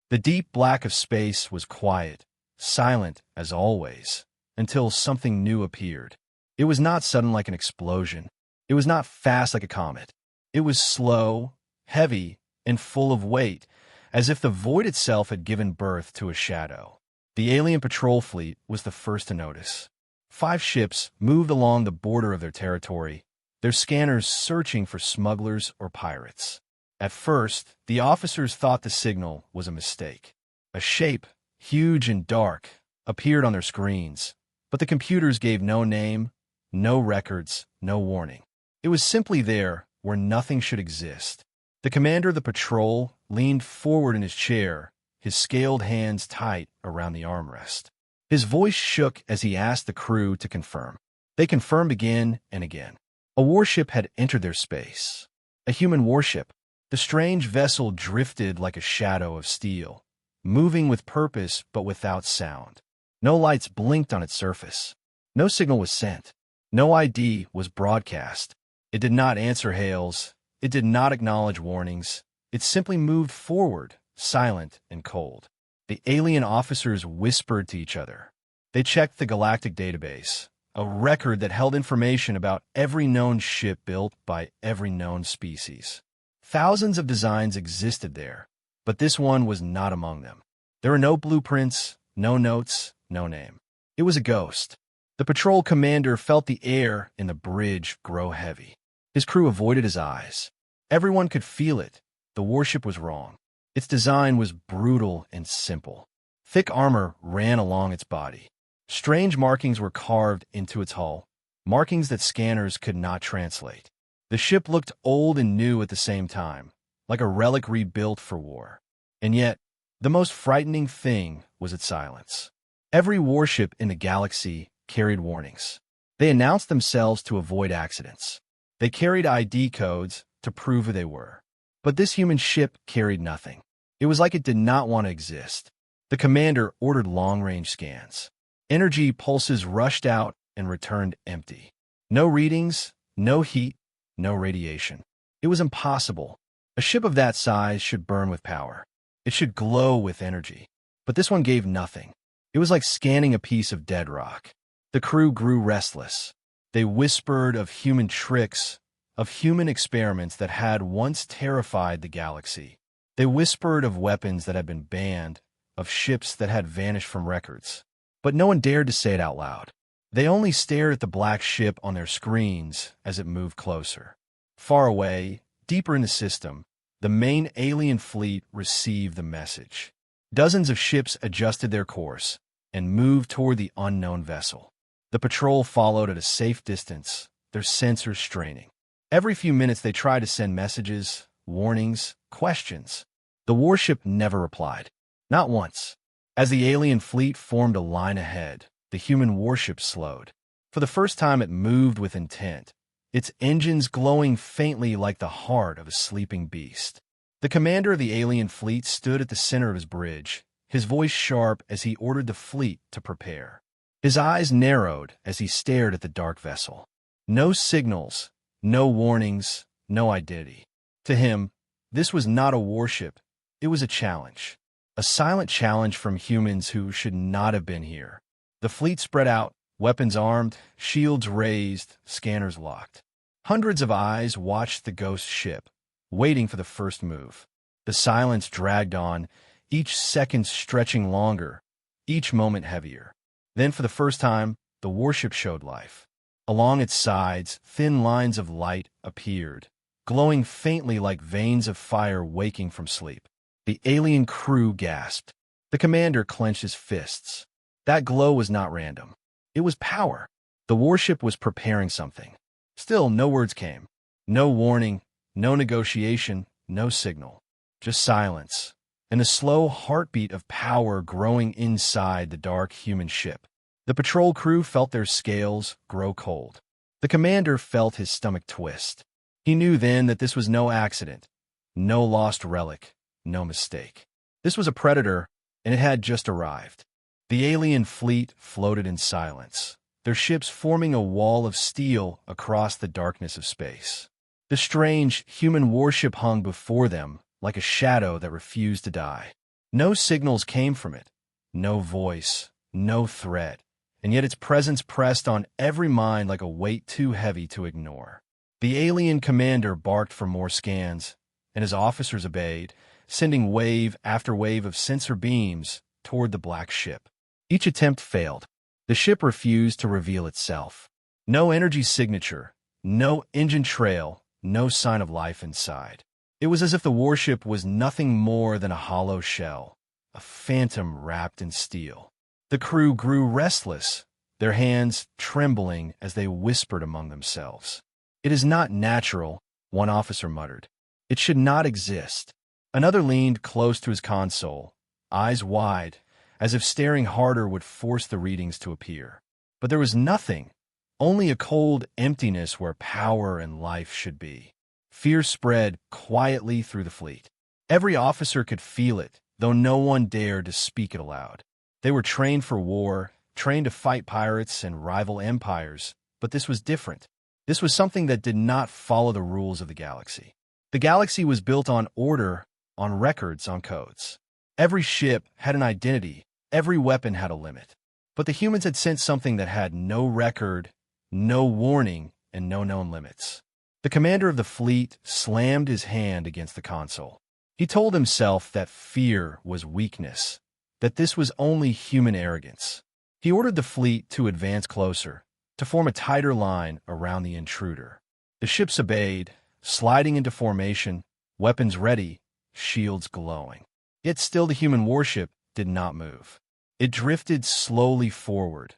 The deep black of space was quiet, silent as always, until something new appeared. It was not sudden like an explosion. It was not fast like a comet. It was slow, heavy, and full of weight, as if the void itself had given birth to a shadow. The alien patrol fleet was the first to notice. 5 ships moved along the border of their territory, their scanners searching for smugglers or pirates. At first, the officers thought the signal was a mistake. A shape, huge and dark, appeared on their screens, but the computers gave no name, no records, no warning. It was simply there where nothing should exist. The commander of the patrol leaned forward in his chair, his scaled hands tight around the armrest. His voice shook as he asked the crew to confirm. They confirmed again and again. A warship had entered their space. A human warship. The strange vessel drifted like a shadow of steel, moving with purpose but without sound. No lights blinked on its surface. No signal was sent. No ID was broadcast. It did not answer hails. It did not acknowledge warnings. It simply moved forward, silent and cold. The alien officers whispered to each other. They checked the galactic database, a record that held information about every known ship built by every known species. Thousands of designs existed there, but this one was not among them. There were no blueprints, no notes, no name. It was a ghost. The patrol commander felt the air in the bridge grow heavy. His crew avoided his eyes. Everyone could feel it. The warship was wrong. Its design was brutal and simple. Thick armor ran along its body. Strange markings were carved into its hull, markings that scanners could not translate. The ship looked old and new at the same time, like a relic rebuilt for war. And yet, the most frightening thing was its silence. Every warship in the galaxy carried warnings. They announced themselves to avoid accidents. They carried ID codes to prove who they were. But this human ship carried nothing. It was like it did not want to exist. The commander ordered long-range scans. Energy pulses rushed out and returned empty. No readings, no heat, no radiation. It was impossible. A ship of that size should burn with power. It should glow with energy. But this one gave nothing. It was like scanning a piece of dead rock. The crew grew restless. They whispered of human tricks, of human experiments that had once terrified the galaxy. They whispered of weapons that had been banned, of ships that had vanished from records. But no one dared to say it out loud. They only stared at the black ship on their screens as it moved closer. Far away, deeper in the system, the main alien fleet received the message. Dozens of ships adjusted their course and moved toward the unknown vessel. The patrol followed at a safe distance, their sensors straining. Every few minutes they tried to send messages, warnings, questions. The warship never replied. Not once. As the alien fleet formed a line ahead, the human warship slowed. For the first time it moved with intent, its engines glowing faintly like the heart of a sleeping beast. The commander of the alien fleet stood at the center of his bridge, his voice sharp as he ordered the fleet to prepare. His eyes narrowed as he stared at the dark vessel. No signals, no warnings, no identity. To him, this was not a warship. It was a challenge. A silent challenge from humans who should not have been here. The fleet spread out, weapons armed, shields raised, scanners locked. Hundreds of eyes watched the ghost ship, waiting for the first move. The silence dragged on, each second stretching longer, each moment heavier. Then, for the first time, the warship showed life. Along its sides, thin lines of light appeared, glowing faintly like veins of fire waking from sleep. The alien crew gasped. The commander clenched his fists. That glow was not random. It was power. The warship was preparing something. Still, no words came. No warning, no negotiation, no signal. Just silence, and the slow heartbeat of power growing inside the dark human ship. The patrol crew felt their scales grow cold. The commander felt his stomach twist. He knew then that this was no accident, no lost relic, no mistake. This was a predator, and it had just arrived. The alien fleet floated in silence, their ships forming a wall of steel across the darkness of space. The strange human warship hung before them like a shadow that refused to die. No signals came from it, no voice, no threat, and yet its presence pressed on every mind like a weight too heavy to ignore. The alien commander barked for more scans, and his officers obeyed, sending wave after wave of sensor beams toward the black ship. Each attempt failed. The ship refused to reveal itself. No energy signature, no engine trail, no sign of life inside. It was as if the warship was nothing more than a hollow shell, a phantom wrapped in steel. The crew grew restless, their hands trembling as they whispered among themselves. "It is not natural," one officer muttered. "It should not exist." Another leaned close to his console, eyes wide, as if staring harder would force the readings to appear. But there was nothing, only a cold emptiness where power and life should be. Fear spread quietly through the fleet. Every officer could feel it, though no one dared to speak it aloud. They were trained for war, trained to fight pirates and rival empires, but this was different. This was something that did not follow the rules of the galaxy. The galaxy was built on order, on records, on codes. Every ship had an identity, every weapon had a limit. But the humans had sent something that had no record, no warning, and no known limits. The commander of the fleet slammed his hand against the console. He told himself that fear was weakness, that this was only human arrogance. He ordered the fleet to advance closer, to form a tighter line around the intruder. The ships obeyed, sliding into formation, weapons ready, shields glowing. Yet still the human warship did not move. It drifted slowly forward,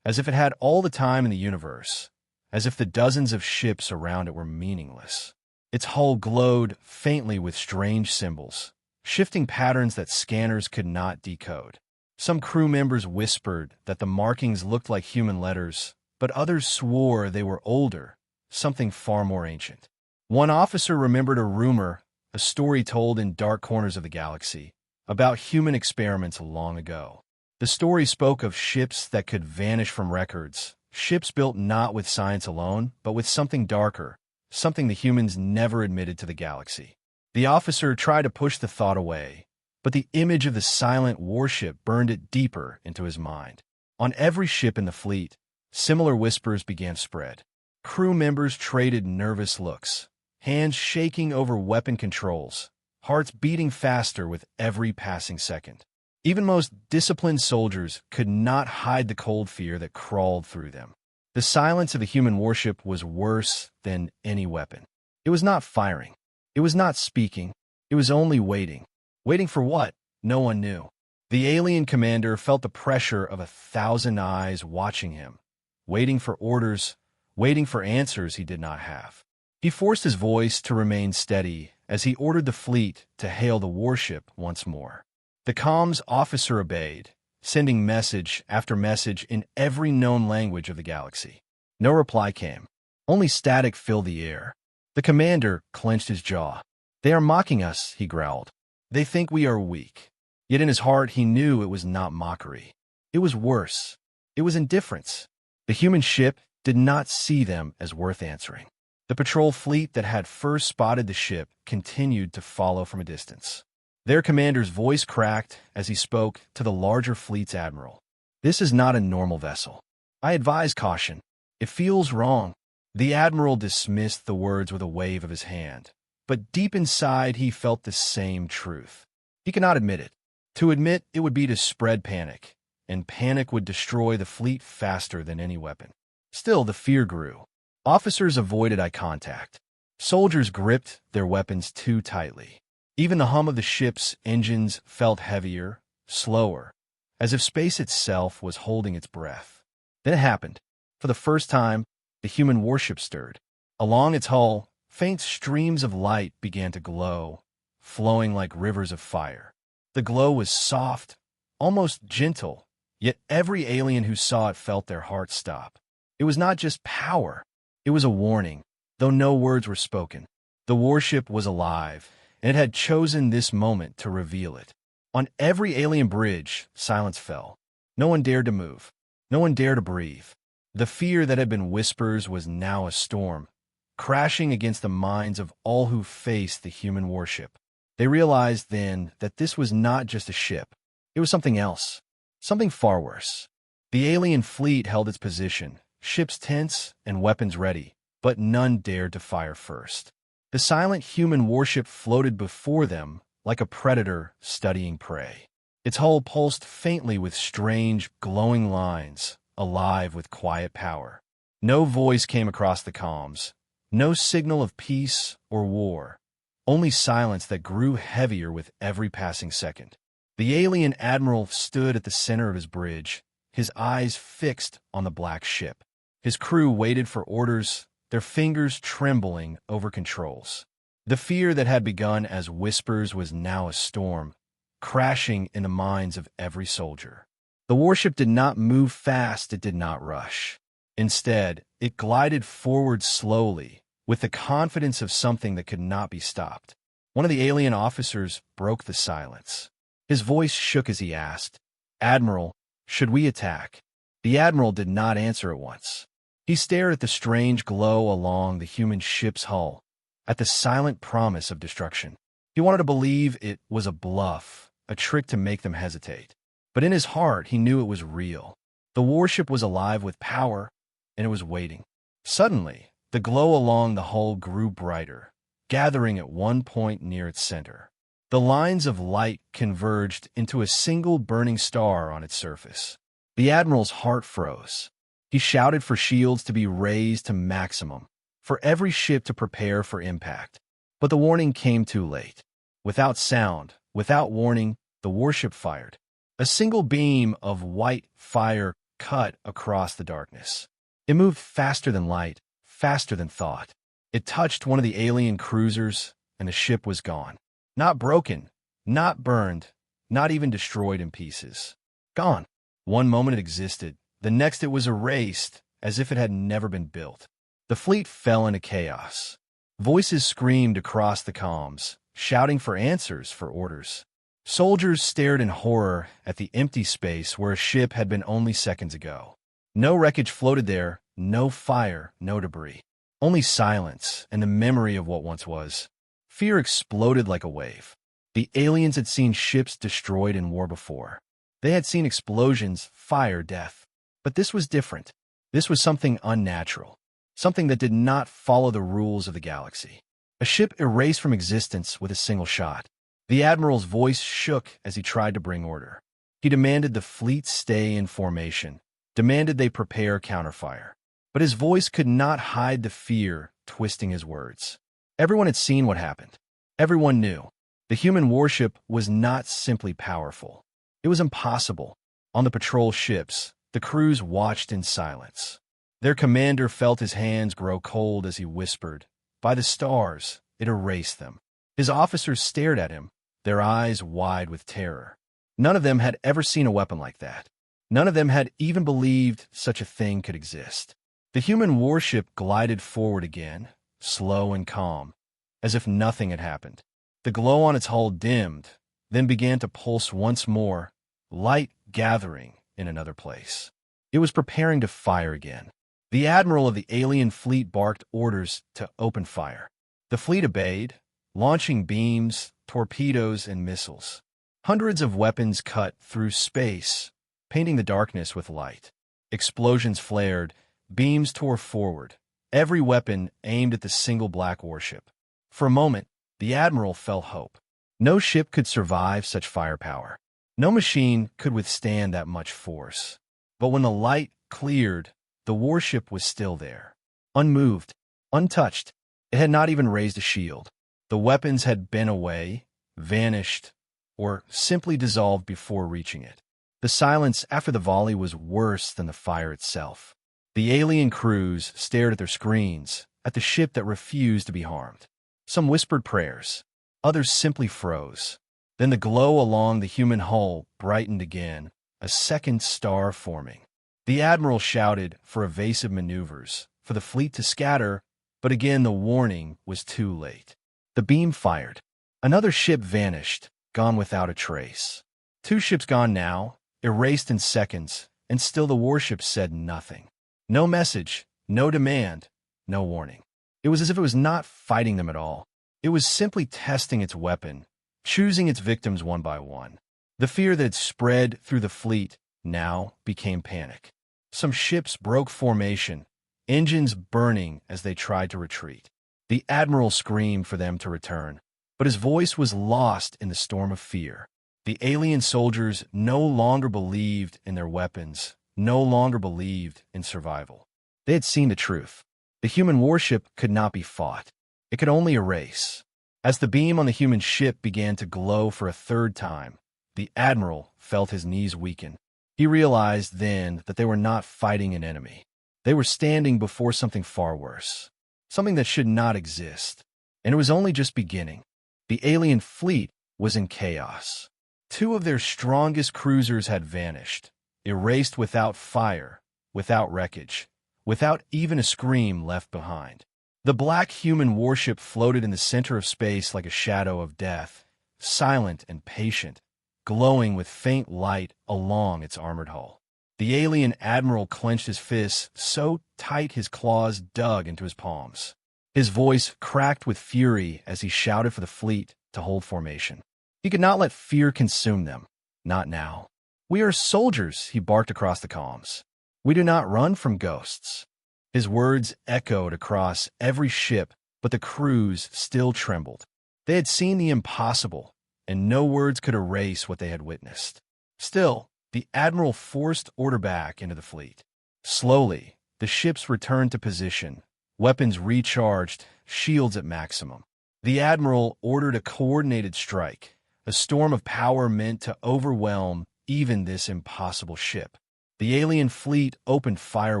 as if it had all the time in the universe, as if the dozens of ships around it were meaningless. Its hull glowed faintly with strange symbols, shifting patterns that scanners could not decode. Some crew members whispered that the markings looked like human letters, but others swore they were older, something far more ancient. One officer remembered a rumor, a story told in dark corners of the galaxy, about human experiments long ago. The story spoke of ships that could vanish from records, ships built not with science alone, but with something darker, something the humans never admitted to the galaxy. The officer tried to push the thought away, but the image of the silent warship burned it deeper into his mind. On every ship in the fleet, similar whispers began to spread. Crew members traded nervous looks, hands shaking over weapon controls, hearts beating faster with every passing second. Even most disciplined soldiers could not hide the cold fear that crawled through them. The silence of a human warship was worse than any weapon. It was not firing. It was not speaking. It was only waiting. Waiting for what? No one knew. The alien commander felt the pressure of 1,000 eyes watching him, waiting for orders, waiting for answers he did not have. He forced his voice to remain steady as he ordered the fleet to hail the warship once more. The comms officer obeyed, sending message after message in every known language of the galaxy. No reply came. Only static filled the air. The commander clenched his jaw. "They are mocking us," he growled. "They think we are weak." Yet in his heart he knew it was not mockery. It was worse. It was indifference. The human ship did not see them as worth answering. The patrol fleet that had first spotted the ship continued to follow from a distance. Their commander's voice cracked as he spoke to the larger fleet's admiral. "This is not a normal vessel. I advise caution. It feels wrong." The admiral dismissed the words with a wave of his hand, but deep inside he felt the same truth. He could not admit it. To admit it would be to spread panic, and panic would destroy the fleet faster than any weapon. Still, the fear grew. Officers avoided eye contact. Soldiers gripped their weapons too tightly. Even the hum of the ship's engines felt heavier, slower, as if space itself was holding its breath. Then it happened. For the first time, the human warship stirred. Along its hull, faint streams of light began to glow, flowing like rivers of fire. The glow was soft, almost gentle, yet every alien who saw it felt their hearts stop. It was not just power. It was a warning, though no words were spoken. The warship was alive, and it had chosen this moment to reveal it. On every alien bridge, silence fell. No one dared to move. No one dared to breathe. The fear that had been whispers was now a storm, crashing against the minds of all who faced the human warship. They realized then that this was not just a ship. It was something else, something far worse. The alien fleet held its position, ships tense and weapons ready, but none dared to fire first. The silent human warship floated before them like a predator studying prey. Its hull pulsed faintly with strange, glowing lines, alive with quiet power. No voice came across the comms, no signal of peace or war, only silence that grew heavier with every passing second. The alien admiral stood at the center of his bridge, his eyes fixed on the black ship. His crew waited for orders, their fingers trembling over controls. The fear that had begun as whispers was now a storm, crashing in the minds of every soldier. The warship did not move fast, it did not rush. Instead, it glided forward slowly, with the confidence of something that could not be stopped. One of the alien officers broke the silence. His voice shook as he asked, "Admiral, should we attack?" The admiral did not answer at once. He stared at the strange glow along the human ship's hull, at the silent promise of destruction. He wanted to believe it was a bluff, a trick to make them hesitate. But in his heart, he knew it was real. The warship was alive with power, and it was waiting. Suddenly, the glow along the hull grew brighter, gathering at one point near its center. The lines of light converged into a single burning star on its surface. The admiral's heart froze. He shouted for shields to be raised to maximum, for every ship to prepare for impact. But the warning came too late. Without sound, without warning, the warship fired. A single beam of white fire cut across the darkness. It moved faster than light, faster than thought. It touched one of the alien cruisers, and the ship was gone. Not broken, not burned, not even destroyed in pieces. Gone. One moment it existed, the next it was erased, as if it had never been built. The fleet fell into chaos. Voices screamed across the comms, shouting for answers, for orders. Soldiers stared in horror at the empty space where a ship had been only seconds ago. No wreckage floated there, no fire, no debris. Only silence and the memory of what once was. Fear exploded like a wave. The aliens had seen ships destroyed in war before. They had seen explosions, fire, death. But this was different. This was something unnatural. Something that did not follow the rules of the galaxy. A ship erased from existence with a single shot. The admiral's voice shook as he tried to bring order. He demanded the fleet stay in formation, demanded they prepare counterfire. But his voice could not hide the fear twisting his words. Everyone had seen what happened. Everyone knew. The human warship was not simply powerful. It was impossible. On the patrol ships, the crews watched in silence. Their commander felt his hands grow cold as he whispered, "By the stars," it erased them. His officers stared at him, their eyes wide with terror. None of them had ever seen a weapon like that. None of them had even believed such a thing could exist. The human warship glided forward again, slow and calm, as if nothing had happened. The glow on its hull dimmed, then began to pulse once more, light gathering in another place. It was preparing to fire again. The admiral of the alien fleet barked orders to open fire. The fleet obeyed, launching beams, torpedoes, and missiles. Hundreds of weapons cut through space, painting the darkness with light. Explosions flared, beams tore forward, every weapon aimed at the single black warship. For a moment, the admiral felt hope. No ship could survive such firepower. No machine could withstand that much force. But when the light cleared, the warship was still there, unmoved, untouched. It had not even raised a shield. The weapons had been away, vanished, or simply dissolved before reaching it. The silence after the volley was worse than the fire itself. The alien crews stared at their screens, at the ship that refused to be harmed. Some whispered prayers. Others simply froze. Then the glow along the human hull brightened again, a second star forming. The admiral shouted for evasive maneuvers, for the fleet to scatter, but again the warning was too late. The beam fired. Another ship vanished, gone without a trace. Two ships gone now, erased in seconds, and still the warship said nothing. No message, no demand, no warning. It was as if it was not fighting them at all. It was simply testing its weapon, choosing its victims one by one. The fear that had spread through the fleet now became panic. Some ships broke formation, engines burning as they tried to retreat. The admiral screamed for them to return, but his voice was lost in the storm of fear. The alien soldiers no longer believed in their weapons, no longer believed in survival. They had seen the truth. The human warship could not be fought. It could only erase. As the beam on the human ship began to glow for a third time, the admiral felt his knees weaken. He realized then that they were not fighting an enemy. They were standing before something far worse, something that should not exist. And it was only just beginning. The alien fleet was in chaos. Two of their strongest cruisers had vanished, erased without fire, without wreckage, without even a scream left behind. The black human warship floated in the center of space like a shadow of death, silent and patient, glowing with faint light along its armored hull. The alien admiral clenched his fists so tight his claws dug into his palms. His voice cracked with fury as he shouted for the fleet to hold formation. He could not let fear consume them. Not now. "We are soldiers," he barked across the comms. "We do not run from ghosts." His words echoed across every ship, but the crews still trembled. They had seen the impossible, and no words could erase what they had witnessed. Still, the admiral forced order back into the fleet. Slowly, the ships returned to position, weapons recharged, shields at maximum. The admiral ordered a coordinated strike, a storm of power meant to overwhelm even this impossible ship. The alien fleet opened fire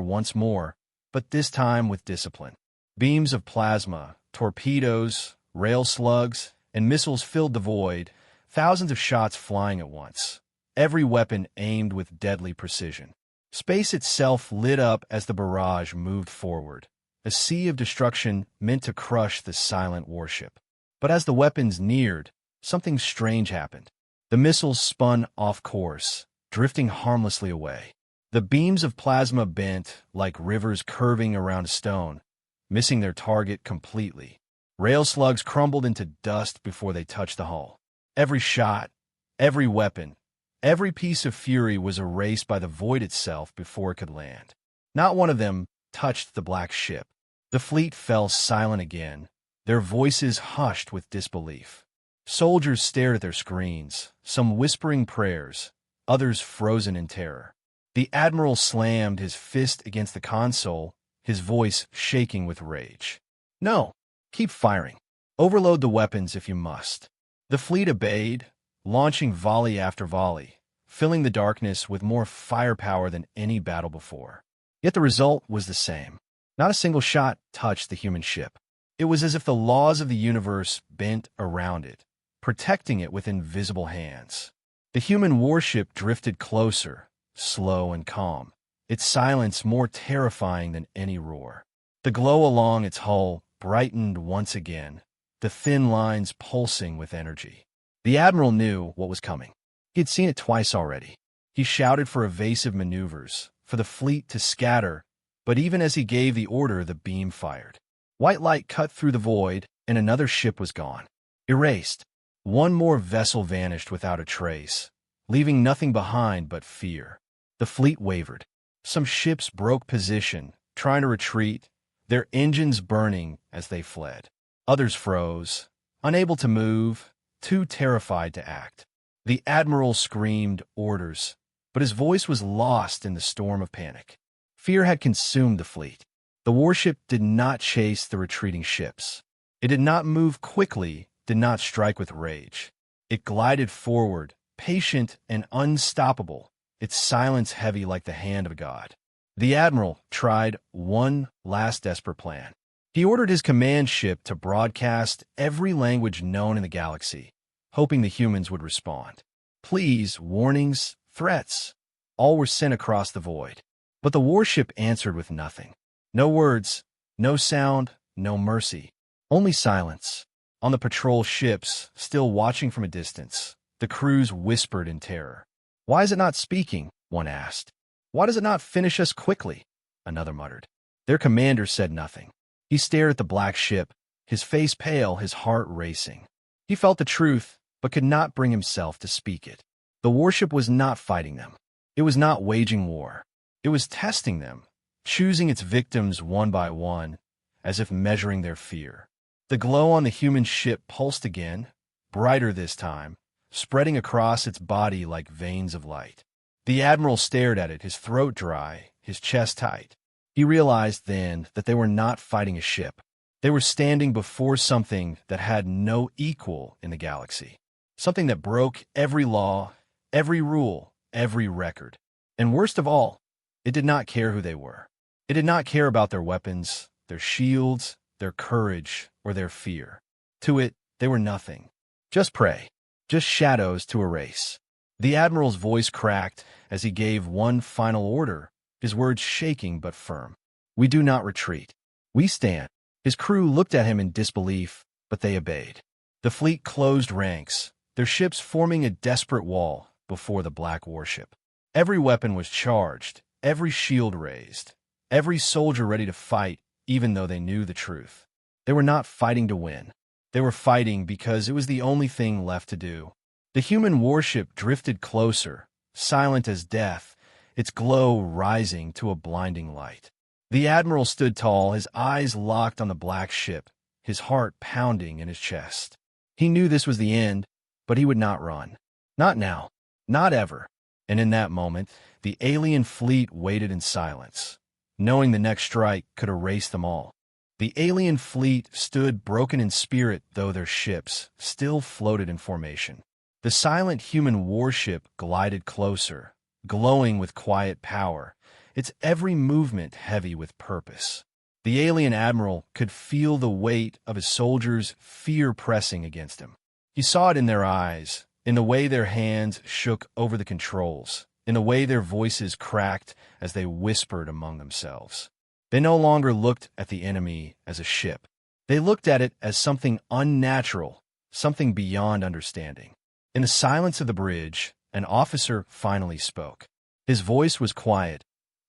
once more, but this time with discipline. Beams of plasma, torpedoes, rail slugs, and missiles filled the void, thousands of shots flying at once, every weapon aimed with deadly precision. Space itself lit up as the barrage moved forward, a sea of destruction meant to crush the silent warship. But as the weapons neared, something strange happened. The missiles spun off course, drifting harmlessly away. The beams of plasma bent like rivers curving around a stone, missing their target completely. Rail slugs crumbled into dust before they touched the hull. Every shot, every weapon, every piece of fury was erased by the void itself before it could land. Not one of them touched the black ship. The fleet fell silent again, their voices hushed with disbelief. Soldiers stared at their screens, some whispering prayers, others frozen in terror. The admiral slammed his fist against the console, his voice shaking with rage. "No, keep firing. Overload the weapons if you must." The fleet obeyed, launching volley after volley, filling the darkness with more firepower than any battle before. Yet the result was the same. Not a single shot touched the human ship. It was as if the laws of the universe bent around it, protecting it with invisible hands. The human warship drifted closer, slow and calm, its silence more terrifying than any roar. The glow along its hull brightened once again, the thin lines pulsing with energy. The admiral knew what was coming. He had seen it twice already. He shouted for evasive maneuvers, for the fleet to scatter, but even as he gave the order, the beam fired. White light cut through the void, and another ship was gone. Erased. One more vessel vanished without a trace, leaving nothing behind but fear. The fleet wavered. Some ships broke position, trying to retreat, their engines burning as they fled. Others froze, unable to move, too terrified to act. The admiral screamed orders, but his voice was lost in the storm of panic. Fear had consumed the fleet. The warship did not chase the retreating ships. It did not move quickly, did not strike with rage. It glided forward, patient and unstoppable, its silence heavy like the hand of a god. The admiral tried one last desperate plan. He ordered his command ship to broadcast every language known in the galaxy, hoping the humans would respond. Pleas, warnings, threats, all were sent across the void. But the warship answered with nothing. No words, no sound, no mercy, only silence. On the patrol ships, still watching from a distance, the crews whispered in terror. "Why is it not speaking?" one asked. "Why does it not finish us quickly?" another muttered. Their commander said nothing. He stared at the black ship, his face pale, his heart racing. He felt the truth, but could not bring himself to speak it. The warship was not fighting them. It was not waging war. It was testing them, choosing its victims one by one, as if measuring their fear. The glow on the human ship pulsed again, brighter this time, spreading across its body like veins of light. The admiral stared at it, his throat dry, his chest tight. He realized then that they were not fighting a ship. They were standing before something that had no equal in the galaxy. Something that broke every law, every rule, every record. And worst of all, it did not care who they were. It did not care about their weapons, their shields, their courage, or their fear. To it, they were nothing. Just prey. Just shadows to erase. The admiral's voice cracked as he gave one final order, his words shaking but firm. We do not retreat. We stand. His crew looked at him in disbelief, but they obeyed. The fleet closed ranks, their ships forming a desperate wall before the black warship. Every weapon was charged, every shield raised, every soldier ready to fight, even though they knew the truth. They were not fighting to win. They were fighting because it was the only thing left to do. The human warship drifted closer, silent as death, its glow rising to a blinding light. The admiral stood tall, his eyes locked on the black ship, his heart pounding in his chest. He knew this was the end, but he would not run. Not now. Not ever. And in that moment, the alien fleet waited in silence, knowing the next strike could erase them all. The alien fleet stood broken in spirit, though their ships still floated in formation. The silent human warship glided closer, glowing with quiet power, its every movement heavy with purpose. The alien admiral could feel the weight of his soldiers' fear pressing against him. He saw it in their eyes, in the way their hands shook over the controls, in the way their voices cracked as they whispered among themselves. They no longer looked at the enemy as a ship. They looked at it as something unnatural, something beyond understanding. In the silence of the bridge, an officer finally spoke. His voice was quiet,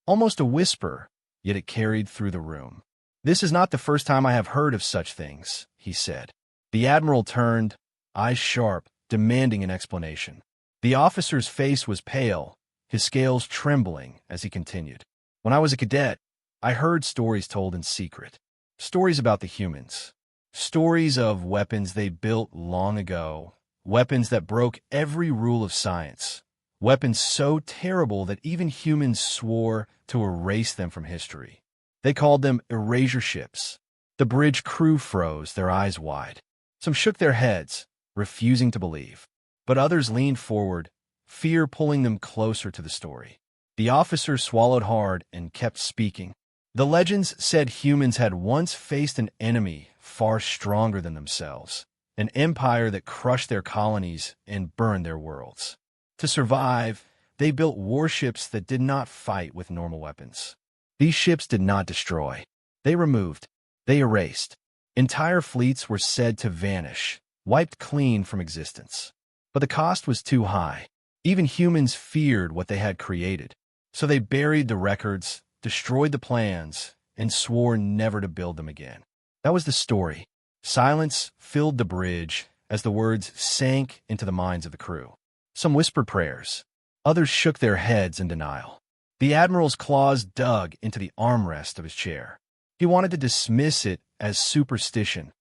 almost a whisper, yet it carried through the room. This is not the first time I have heard of such things, he said. The admiral turned, eyes sharp, demanding an explanation. The officer's face was pale, his scales trembling as he continued. When I was a cadet, I heard stories told in secret. Stories about the humans. Stories of weapons they built long ago. Weapons that broke every rule of science. Weapons so terrible that even humans swore to erase them from history. They called them erasure ships. The bridge crew froze, their eyes wide. Some shook their heads, refusing to believe. But others leaned forward, fear pulling them closer to the story. The officer swallowed hard and kept speaking. The legends said humans had once faced an enemy far stronger than themselves, an empire that crushed their colonies and burned their worlds. To survive, they built warships that did not fight with normal weapons. These ships did not destroy. They removed. They erased. Entire fleets were said to vanish, wiped clean from existence. But the cost was too high. Even humans feared what they had created. So they buried the records, destroyed the plans, and swore never to build them again. That was the story. Silence filled the bridge as the words sank into the minds of the crew. Some whispered prayers. Others shook their heads in denial. The admiral's claws dug into the armrest of his chair. He wanted to dismiss it as superstition,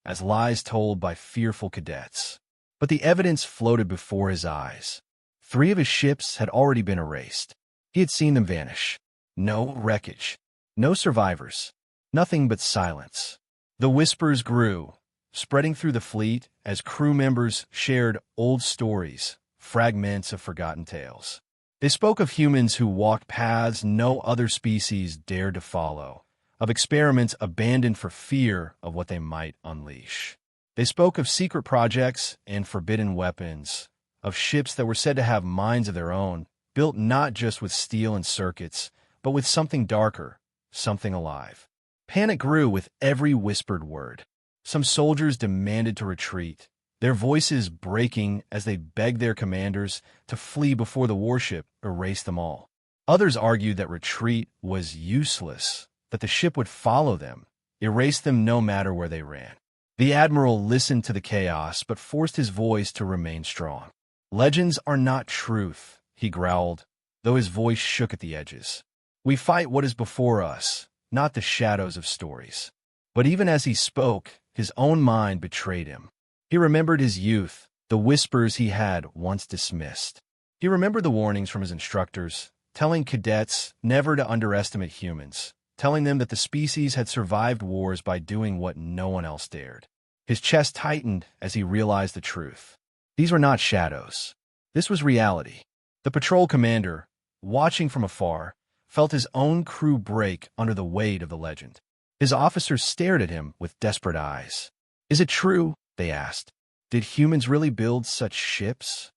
as lies told by fearful cadets. But the evidence floated before his eyes. 3 of his ships had already been erased. He had seen them vanish. No wreckage. No survivors. Nothing but silence. The whispers grew, spreading through the fleet as crew members shared old stories, fragments of forgotten tales. They spoke of humans who walked paths no other species dared to follow, of experiments abandoned for fear of what they might unleash. They spoke of secret projects and forbidden weapons, of ships that were said to have minds of their own, built not just with steel and circuits, but with something darker, something alive. Panic grew with every whispered word. Some soldiers demanded to retreat, their voices breaking as they begged their commanders to flee before the warship erased them all. Others argued that retreat was useless, that the ship would follow them, erase them no matter where they ran. The admiral listened to the chaos but forced his voice to remain strong. "Legends are not truth," he growled, though his voice shook at the edges. "We fight what is before us, not the shadows of stories." But even as he spoke, his own mind betrayed him. He remembered his youth, the whispers he had once dismissed. He remembered the warnings from his instructors, telling cadets never to underestimate humans, telling them that the species had survived wars by doing what no one else dared. His chest tightened as he realized the truth. These were not shadows. This was reality. The patrol commander, watching from afar, felt his own crew break under the weight of the legend. His officers stared at him with desperate eyes. "Is it true?" they asked. "Did humans really build such ships?"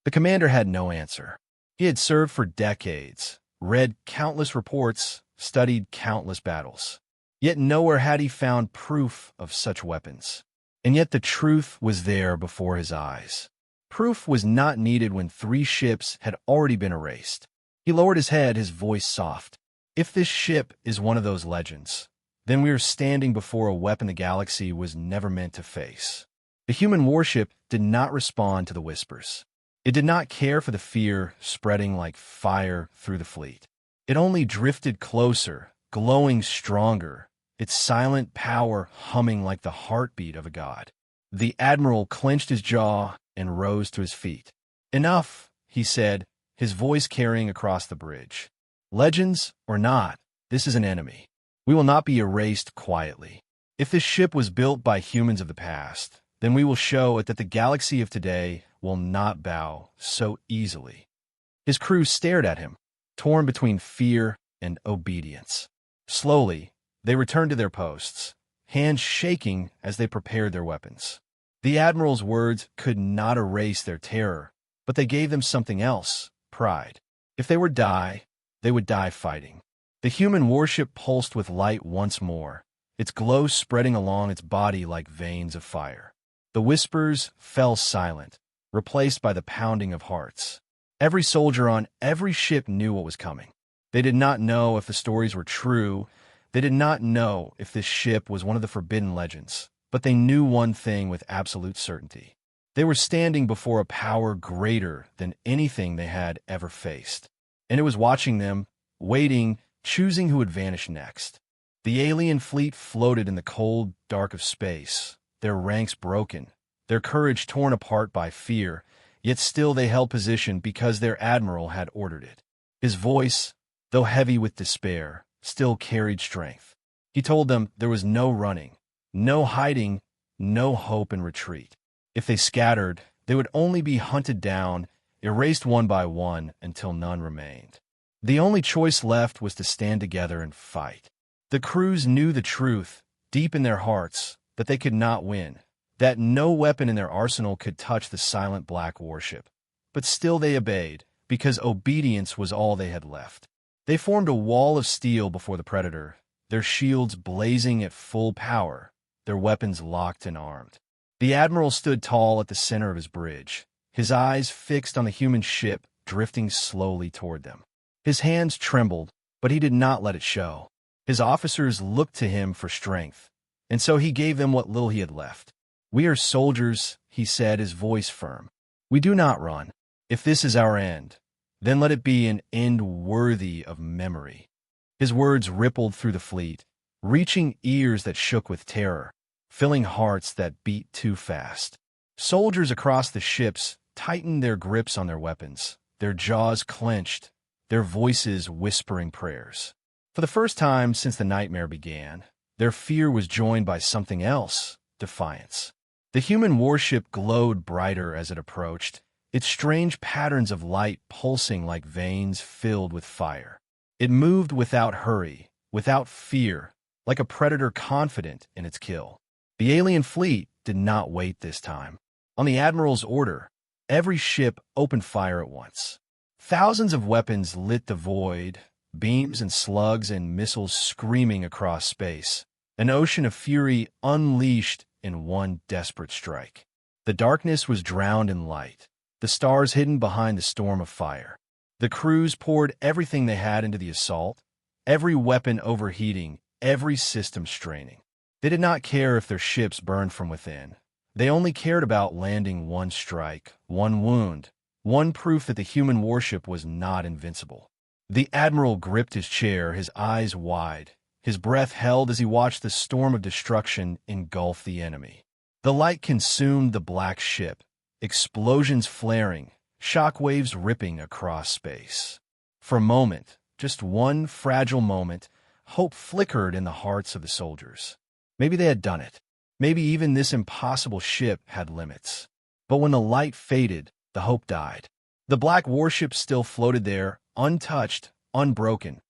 The commander had no answer. He had served for decades, read countless reports, studied countless battles. Yet nowhere had he found proof of such weapons. And yet the truth was there before his eyes. Proof was not needed when 3 ships had already been erased. He lowered his head, his voice soft. "If this ship is one of those legends, then we are standing before a weapon the galaxy was never meant to face." The human warship did not respond to the whispers. It did not care for the fear spreading like fire through the fleet. It only drifted closer, glowing stronger, its silent power humming like the heartbeat of a god. The admiral clenched his jaw and rose to his feet. "Enough," he said, his voice carrying across the bridge. "Legends or not, this is an enemy. We will not be erased quietly. If this ship was built by humans of the past, then we will show it that the galaxy of today will not bow so easily." His crew stared at him, torn between fear and obedience. Slowly, they returned to their posts, hands shaking as they prepared their weapons. The admiral's words could not erase their terror, but they gave them something else: pride. If they would die, they would die fighting. The human warship pulsed with light once more, its glow spreading along its body like veins of fire. The whispers fell silent, replaced by the pounding of hearts. Every soldier on every ship knew what was coming. They did not know if the stories were true. They did not know if this ship was one of the forbidden legends. But they knew one thing with absolute certainty. They were standing before a power greater than anything they had ever faced. And it was watching them, waiting, choosing who would vanish next. The alien fleet floated in the cold dark of space, their ranks broken, their courage torn apart by fear, yet still they held position because their admiral had ordered it. His voice, though heavy with despair, still carried strength. He told them there was no running, no hiding, no hope in retreat. If they scattered, they would only be hunted down, erased one by one until none remained. The only choice left was to stand together and fight. The crews knew the truth, deep in their hearts, that they could not win, that no weapon in their arsenal could touch the silent black warship. But still they obeyed, because obedience was all they had left. They formed a wall of steel before the predator, their shields blazing at full power, their weapons locked and armed. The admiral stood tall at the center of his bridge, his eyes fixed on the human ship drifting slowly toward them. His hands trembled, but he did not let it show. His officers looked to him for strength, and so he gave them what little he had left. "We are soldiers," he said, his voice firm. "We do not run. If this is our end, then let it be an end worthy of memory." His words rippled through the fleet, reaching ears that shook with terror, filling hearts that beat too fast. Soldiers across the ships tightened their grips on their weapons, their jaws clenched, their voices whispering prayers. For the first time since the nightmare began, their fear was joined by something else: defiance. The human warship glowed brighter as it approached, its strange patterns of light pulsing like veins filled with fire. It moved without hurry, without fear, like a predator confident in its kill. The alien fleet did not wait this time. On the admiral's order, every ship opened fire at once. Thousands of weapons lit the void, beams and slugs and missiles screaming across space, an ocean of fury unleashed in one desperate strike. The darkness was drowned in light, the stars hidden behind the storm of fire. The crews poured everything they had into the assault, every weapon overheating, every system straining. They did not care if their ships burned from within. They only cared about landing one strike, one wound, one proof that the human warship was not invincible. The admiral gripped his chair, his eyes wide, his breath held as he watched the storm of destruction engulf the enemy. The light consumed the black ship, explosions flaring, shock waves ripping across space. For a moment, just one fragile moment, hope flickered in the hearts of the soldiers. Maybe they had done it. Maybe even this impossible ship had limits. But when the light faded, the hope died. The black warship still floated there, untouched, unbroken,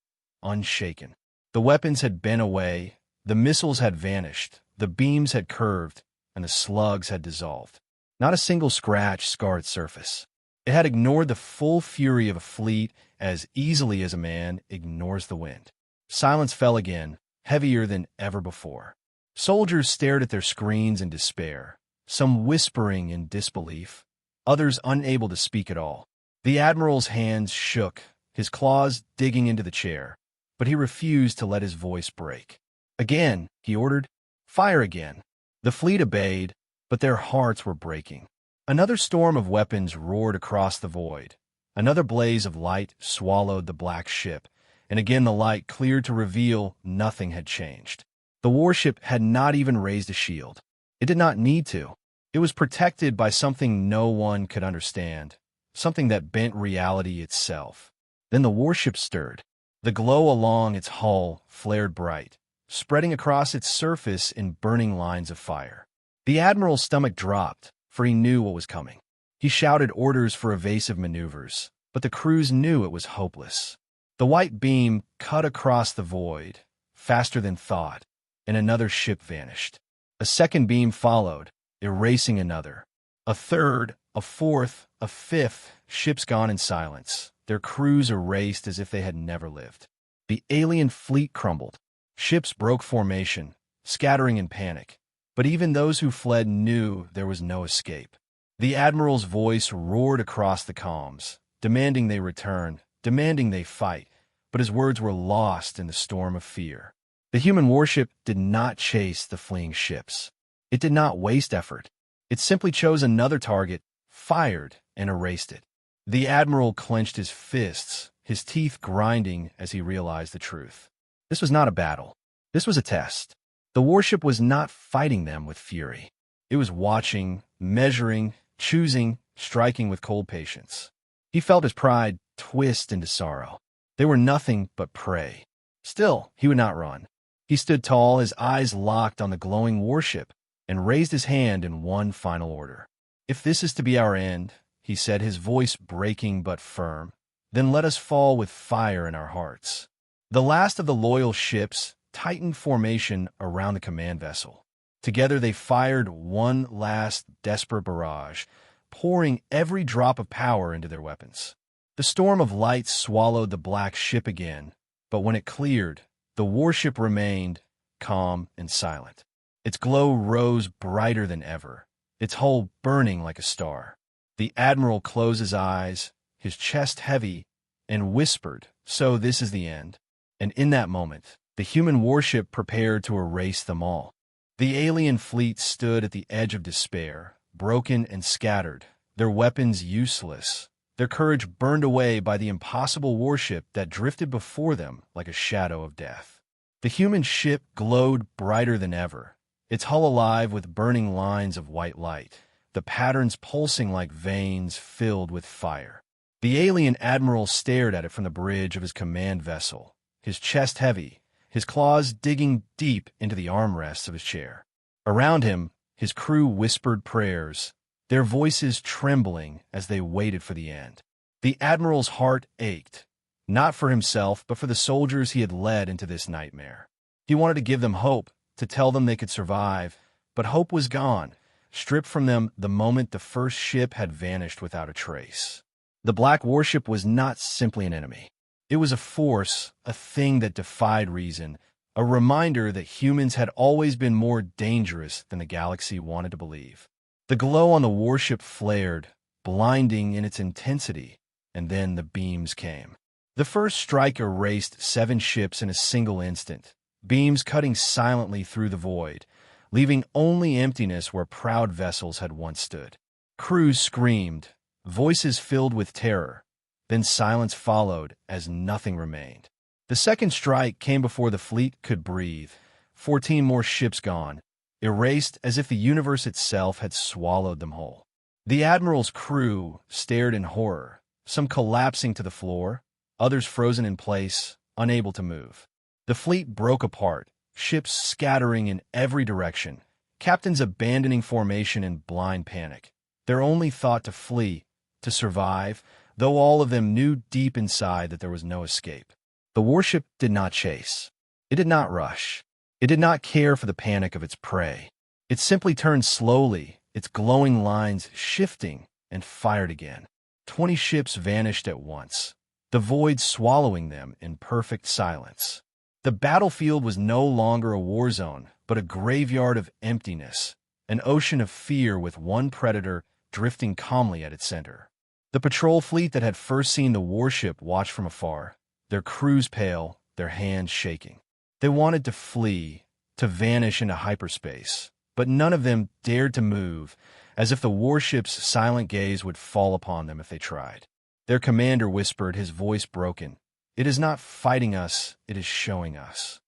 unshaken. The weapons had been away, the missiles had vanished, the beams had curved, and the slugs had dissolved. Not a single scratch scarred its surface. It had ignored the full fury of a fleet as easily as a man ignores the wind. Silence fell again, heavier than ever before. Soldiers stared at their screens in despair, some whispering in disbelief, others unable to speak at all. The admiral's hands shook, his claws digging into the chair, but he refused to let his voice break. Again, he ordered, "Fire again." The fleet obeyed, but their hearts were breaking. Another storm of weapons roared across the void. Another blaze of light swallowed the black ship, and again the light cleared to reveal nothing had changed. The warship had not even raised a shield. It did not need to. It was protected by something no one could understand, something that bent reality itself. Then the warship stirred. The glow along its hull flared bright, spreading across its surface in burning lines of fire. The admiral's stomach dropped, for he knew what was coming. He shouted orders for evasive maneuvers, but the crews knew it was hopeless. The white beam cut across the void, faster than thought, and another ship vanished. A second beam followed, erasing another. A third, a fourth, a fifth, ships gone in silence, their crews erased as if they had never lived. The alien fleet crumbled. Ships broke formation, scattering in panic. But even those who fled knew there was no escape. The admiral's voice roared across the comms, demanding they return, demanding they fight, but his words were lost in the storm of fear. The human warship did not chase the fleeing ships. It did not waste effort. It simply chose another target, fired, and erased it. The admiral clenched his fists, his teeth grinding as he realized the truth. This was not a battle. This was a test. The warship was not fighting them with fury. It was watching, measuring, choosing, striking with cold patience. He felt his pride twist into sorrow. They were nothing but prey. Still, he would not run. He stood tall, his eyes locked on the glowing warship, and raised his hand in one final order. "If this is to be our end," he said, his voice breaking but firm, "then let us fall with fire in our hearts." The last of the loyal ships tightened formation around the command vessel. Together they fired one last desperate barrage, pouring every drop of power into their weapons. The storm of light swallowed the black ship again, but when it cleared, the warship remained calm and silent. Its glow rose brighter than ever, its hull burning like a star. The admiral closed his eyes, his chest heavy, and whispered, "So this is the end." And in that moment, the human warship prepared to erase them all. The alien fleet stood at the edge of despair, broken and scattered, their weapons useless, their courage burned away by the impossible warship that drifted before them like a shadow of death. The human ship glowed brighter than ever, its hull alive with burning lines of white light, the patterns pulsing like veins filled with fire. The alien admiral stared at it from the bridge of his command vessel, his chest heavy, his claws digging deep into the armrests of his chair. Around him, his crew whispered prayers, their voices trembling as they waited for the end. The admiral's heart ached, not for himself, but for the soldiers he had led into this nightmare. He wanted to give them hope, to tell them they could survive, but hope was gone, stripped from them the moment the first ship had vanished without a trace. The black warship was not simply an enemy. It was a force, a thing that defied reason, a reminder that humans had always been more dangerous than the galaxy wanted to believe. The glow on the warship flared, blinding in its intensity, and then the beams came. The first strike erased 7 ships in a single instant, beams cutting silently through the void, leaving only emptiness where proud vessels had once stood. Crews screamed, voices filled with terror. Then silence followed as nothing remained. The second strike came before the fleet could breathe. 14 more ships gone, erased as if the universe itself had swallowed them whole. The admiral's crew stared in horror, some collapsing to the floor, others frozen in place, unable to move. The fleet broke apart, ships scattering in every direction, captains abandoning formation in blind panic. Their only thought to flee, to survive, though all of them knew deep inside that there was no escape. The warship did not chase. It did not rush. It did not care for the panic of its prey. It simply turned slowly, its glowing lines shifting, and fired again. 20 ships vanished at once, the void swallowing them in perfect silence. The battlefield was no longer a war zone, but a graveyard of emptiness, an ocean of fear with one predator drifting calmly at its center. The patrol fleet that had first seen the warship watched from afar, their crews pale, their hands shaking. They wanted to flee, to vanish into hyperspace, but none of them dared to move, as if the warship's silent gaze would fall upon them if they tried. Their commander whispered, his voice broken, "It is not fighting us, it is showing us."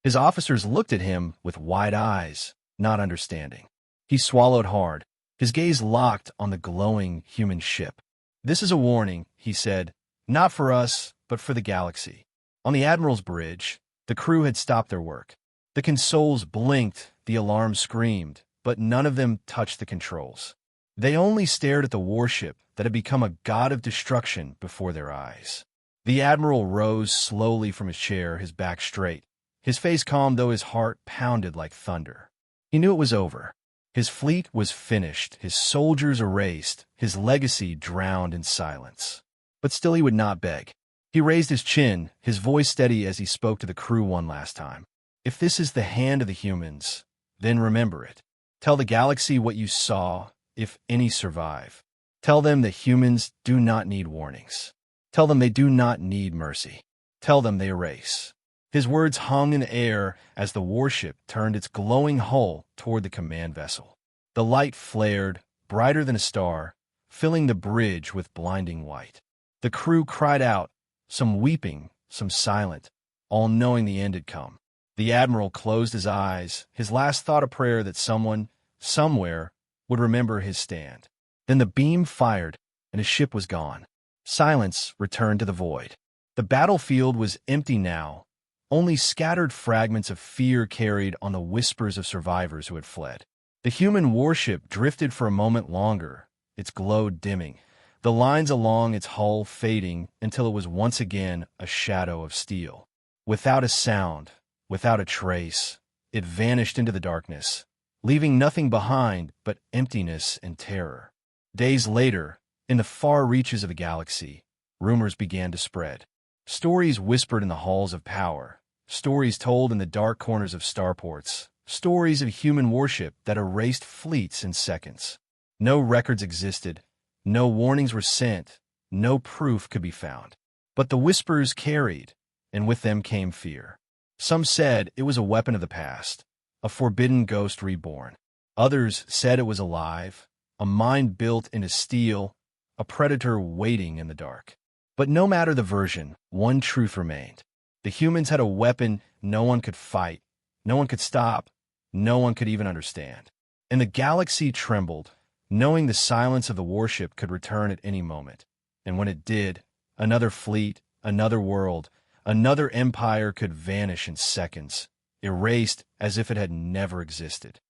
His officers looked at him with wide eyes, not understanding. He swallowed hard, his gaze locked on the glowing human ship. "This is a warning," he said, "not for us, but for the galaxy." On the Admiral's bridge, the crew had stopped their work. The consoles blinked, the alarm screamed, but none of them touched the controls. They only stared at the warship that had become a god of destruction before their eyes. The Admiral rose slowly from his chair, his back straight, his face calm though his heart pounded like thunder. He knew it was over. His fleet was finished, his soldiers erased, his legacy drowned in silence. But still he would not beg. He raised his chin, his voice steady as he spoke to the crew one last time. "If this is the hand of the humans, then remember it. Tell the galaxy what you saw, if any survive. Tell them that humans do not need warnings. Tell them they do not need mercy. Tell them they erase." His words hung in the air as the warship turned its glowing hull toward the command vessel. The light flared, brighter than a star, filling the bridge with blinding white. The crew cried out, some weeping, some silent, all knowing the end had come. The Admiral closed his eyes, his last thought a prayer that someone, somewhere, would remember his stand. Then the beam fired, and his ship was gone. Silence returned to the void. The battlefield was empty now. Only scattered fragments of fear carried on the whispers of survivors who had fled. The human warship drifted for a moment longer, its glow dimming, the lines along its hull fading until it was once again a shadow of steel. Without a sound, without a trace, it vanished into the darkness, leaving nothing behind but emptiness and terror. Days later, in the far reaches of the galaxy, rumors began to spread. Stories whispered in the halls of power, stories told in the dark corners of starports, stories of human warship that erased fleets in seconds. No records existed, no warnings were sent, no proof could be found. But the whispers carried, and with them came fear. Some said it was a weapon of the past, a forbidden ghost reborn. Others said it was alive, a mind built into steel, a predator waiting in the dark. But no matter the version, one truth remained. The humans had a weapon no one could fight, no one could stop, no one could even understand. And the galaxy trembled, knowing the silence of the warship could return at any moment. And when it did, another fleet, another world, another empire could vanish in seconds, erased as if it had never existed.